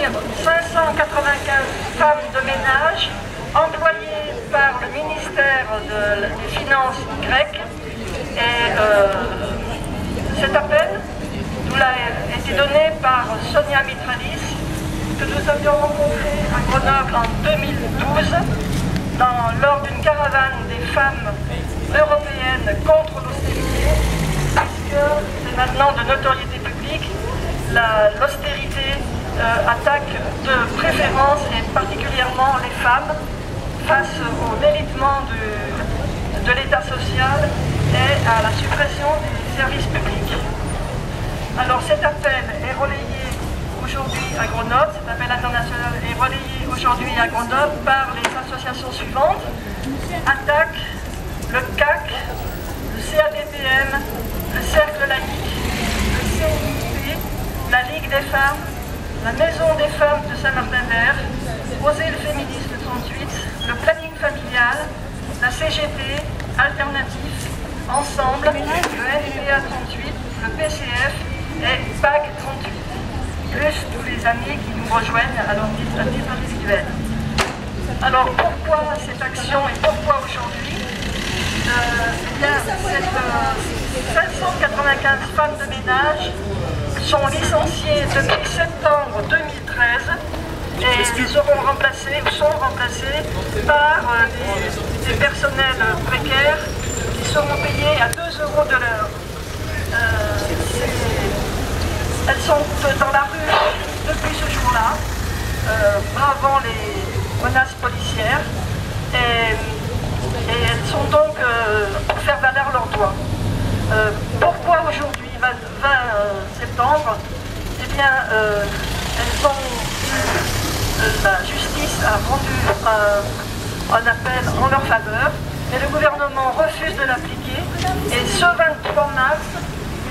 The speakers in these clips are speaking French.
réunir 595 femmes de ménage employées par le ministère des Finances grec. Et cet appel nous a été donné par Sonia Mitralis, que nous avions rencontré à Grenoble en 2012 lors d'une caravane des femmes européennes contre l'austérité, puisque c'est maintenant de notoriété publique, l'austérité attaque de préférence et particulièrement les femmes face au délitement de l'État social et à la suppression des services publics. Alors cet appel est relayé aujourd'hui à Grenoble, cet appel international est relayé aujourd'hui à Grenoble par les associations suivantes: ATTAC, le CAC, le CADPM, le Cercle laïque, le CIP, la Ligue des femmes, la Maison des femmes de Saint-Martin-d'Air, Oser le féministe 38, le planning familial, la CGT, Alternatif, Ensemble, le NPA 38, le PCF et PAC 38. Plus tous les amis qui nous rejoignent à leur titre individuel. Alors pourquoi cette action et pourquoi aujourd'hui ces 595 femmes de ménage sont licenciées depuis septembre 2013 et seront remplacées ou sont remplacées par des personnels précaires qui seront payés à 2 € de l'heure. Elles sont dans la rue depuis ce jour-là, bravant les menaces policières, et elles sont donc pour faire valoir leurs droits. Pourquoi aujourd'hui, 20 septembre? Eh bien, la justice a rendu un appel en leur faveur, mais le gouvernement refuse de l'appliquer, et ce 23 mars,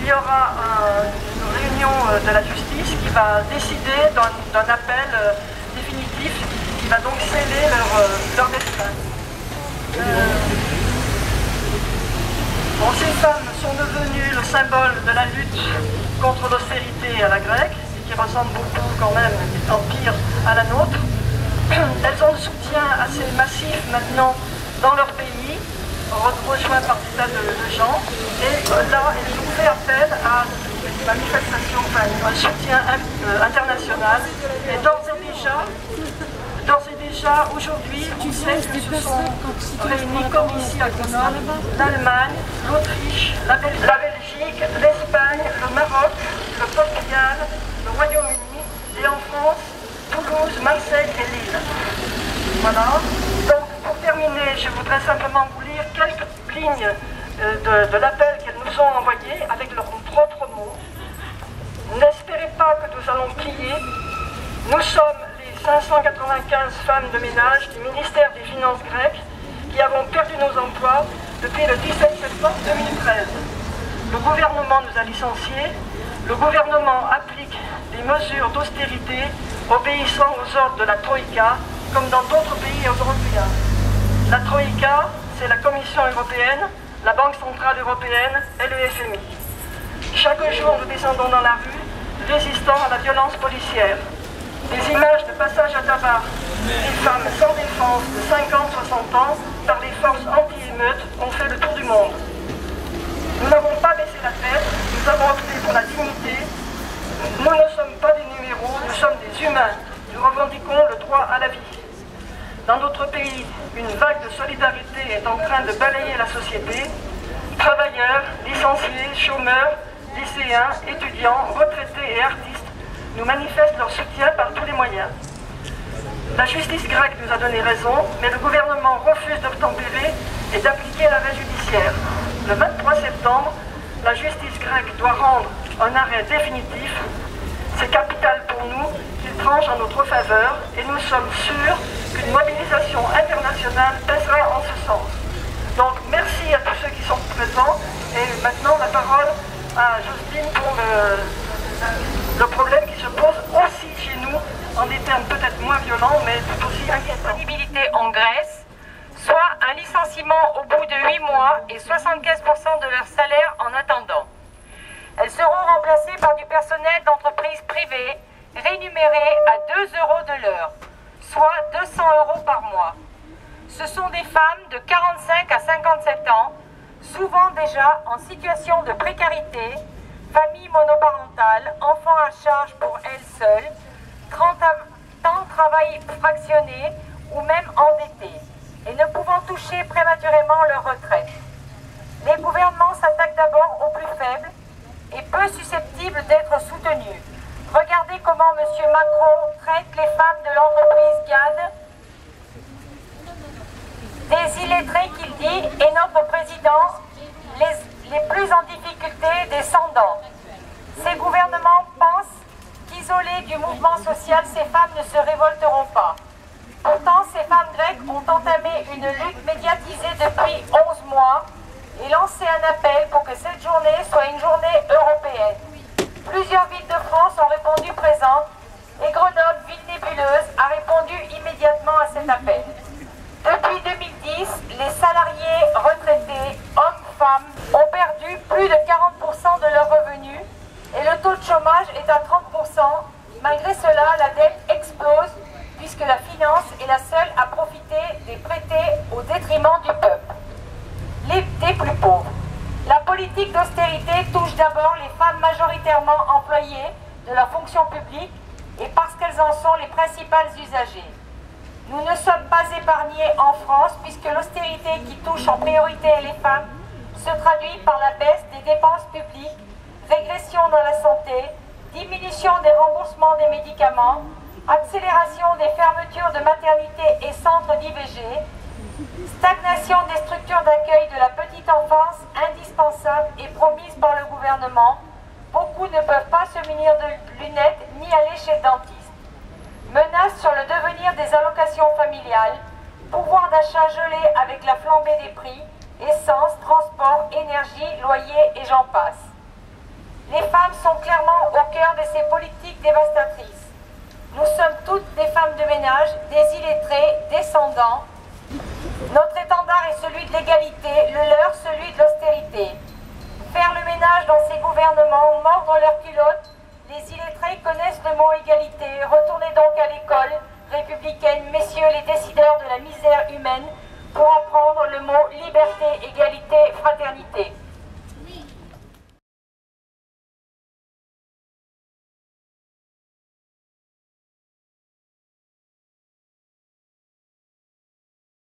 il y aura une réunion de la justice qui va décider d'un appel définitif qui va donc sceller leur destin. Ces femmes sont devenues le symbole de la lutte contre l'austérité à la grecque, qui ressemble beaucoup quand même, en pire, à la nôtre. Elles ont le soutien assez massif maintenant dans leur pays, rejoint par des tas de gens, et là, elles ont fait appel à une manifestation, enfin, un soutien international. Et d'ores et déjà, aujourd'hui, on sait que se sont réunis comme ici à Grenoble, l'Allemagne, l'Autriche, la Belgique, l'Espagne, le Maroc, le Portugal, le Royaume-Uni, et en France, Toulouse, Marseille et Lille. Voilà. Donc, pour terminer, je voudrais simplement vous lire quelques lignes de l'appel qu'elles nous ont envoyé avec leurs propres mots. N'espérez pas que nous allons plier. Nous sommes les 595 femmes de ménage du ministère des Finances grec qui avons perdu nos emplois depuis le 17 septembre 2013. Le gouvernement nous a licenciés. Le gouvernement applique des mesures d'austérité obéissant aux ordres de la Troïka, comme dans d'autres pays européens. La Troïka, c'est la Commission européenne, la Banque centrale européenne et le FMI. Chaque jour, nous descendons dans la rue, résistant à la violence policière. Des images de passage à tabac, des femmes sans défense de 50-60 ans par les forces anti-émeutes ont fait le tour du monde. Nous n'avons pas baissé la tête, nous avons opté pour la dignité. Nous ne sommes pas des numéros, nous sommes des humains. Nous revendiquons le droit à la vie. Dans notre pays, une vague de solidarité est en train de balayer la société. Travailleurs, licenciés, chômeurs, lycéens, étudiants, retraités et artistes nous manifestent leur soutien par tous les moyens. La justice grecque nous a donné raison, mais le gouvernement refuse d'obtempérer et d'appliquer l'arrêt judiciaire. Le 23 septembre, la justice grecque doit rendre un arrêt définitif. C'est capital pour nous qu'il tranche en notre faveur et nous sommes sûrs qu'une mobilisation internationale pèsera en ce sens. Donc merci à tous ceux qui sont présents et maintenant la parole à Justine pour le problème qui se pose aussi chez nous en des termes peut-être moins violents mais tout aussi inquiétants. Disponibilité en Grèce, soit un licenciement au bout de 8 mois et 75% de leur salaire en attendant. Elles seront remplacées par du personnel d'entreprises privées rémunérées à 2 € de l'heure, soit 200 € par mois. Ce sont des femmes de 45 à 57 ans, souvent déjà en situation de précarité, famille monoparentale, enfants à charge pour elles seules, temps de travail fractionné ou même endettés, et ne pouvant toucher prématurément leur retraite. Les gouvernements s'attaquent d'abord aux plus faibles et peu susceptibles d'être soutenus. Regardez comment M. Macron traite les femmes de l'entreprise GAD, des illettrés qu'il dit, et notre président les plus en difficulté, descendants. Ces gouvernements pensent qu'isolés du mouvement social, ces femmes ne se révolteront pas. Pourtant, ces femmes grecques ont entamé une lutte médiatisée depuis 11 mois et lancé un appel pour que cette journée soit une journée européenne. Plusieurs villes de France ont répondu présentes et Grenoble, ville nébuleuse, a répondu immédiatement à cet appel. Depuis 2010, les salariés retraités, hommes-femmes, ont perdu plus de 40% de leurs revenus et le taux de chômage est à 30%. Malgré cela, la dette explose puisque la finance est la seule à profiter des prêtés au détriment du peuple, des plus pauvres. La politique d'austérité touche d'abord les femmes majoritairement employées de la fonction publique et parce qu'elles en sont les principales usagées. Nous ne sommes pas épargnés en France puisque l'austérité qui touche en priorité les femmes se traduit par la baisse des dépenses publiques, régression dans la santé, diminution des remboursements des médicaments, accélération des fermetures de maternités et centres d'IVG, stagnation des structures d'accueil de la petite enfance indispensables et promises par le gouvernement. Beaucoup ne peuvent pas se munir de lunettes ni aller chez le dentiste. Menace sur le devenir des allocations familiales, pouvoir d'achat gelé avec la flambée des prix, essence, transport, énergie, loyer et j'en passe. Les femmes sont clairement au cœur de ces politiques dévastatrices. Nous sommes toutes des femmes de ménage, des illettrés, descendants. Notre étendard est celui de l'égalité, le leur celui de l'austérité. Faire le ménage dans ces gouvernements, mordre leurs culottes. Les illettrés connaissent le mot égalité. Retournez donc à l'école républicaine, messieurs les décideurs de la misère humaine, pour apprendre le mot liberté et